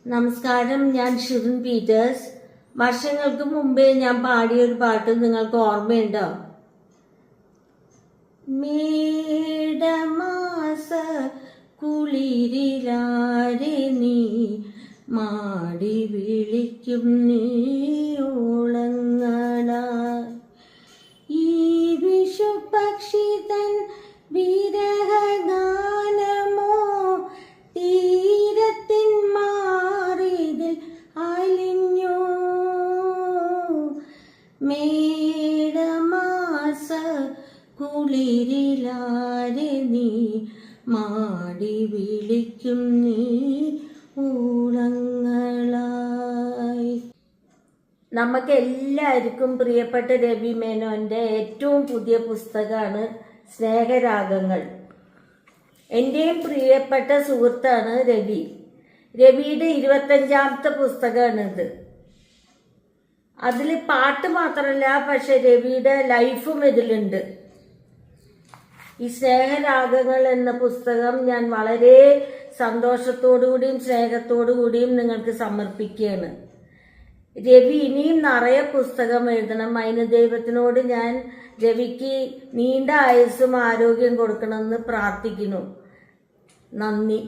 നമസ്കാരം, ഞാൻ ഷിറിൻ പീറ്റേഴ്സ്. വർഷങ്ങൾക്ക് മുമ്പേ ഞാൻ പാടിയൊരു പാട്ട് നിങ്ങൾക്ക് ഓർമ്മയുണ്ടോ? മേടമാസ കുളിരിലാരെ നീ മാടി വിളിക്കും നീ ഓളങ്ങളായി. ഈ വിഷുപക്ഷി തൻ വിരഹഗാനമോ തീരത്തിൻ മാറിതിൽ അലിഞ്ഞു. മേടമാസ കുളിരിലാരെ നീ മാടി വിളിക്കും നീ ഊളങ്ങളായി. നമുക്ക് എല്ലാവർക്കും പ്രിയപ്പെട്ട രവി മേനോന്റെ ഏറ്റവും പുതിയ പുസ്തകമാണ് സ്നേഹരാഗങ്ങൾ. എൻ്റെയും പ്രിയപ്പെട്ട സുഹൃത്താണ് രവി. രവിയുടെ 25ാമത്തെ പുസ്തകമാണിത്. അതിൽ പാട്ട് മാത്രമല്ല, പക്ഷെ രവിയുടെ ലൈഫും ഇതിലുണ്ട്. ഈ സ്നേഹരാഗങ്ങൾ എന്ന പുസ്തകം ഞാൻ വളരെ സന്തോഷത്തോടുകൂടിയും സ്നേഹത്തോടു കൂടിയും നിങ്ങൾക്ക് സമർപ്പിക്കുകയാണ്. രവി ഇനിയും നിറയെ പുസ്തകം എഴുതണം. അതിന് ദൈവത്തിനോട് ഞാൻ രവിക്ക് നീണ്ട ആയുസ്സും ആരോഗ്യം കൊടുക്കണമെന്ന് പ്രാർത്ഥിക്കുന്നു. നന്ദി.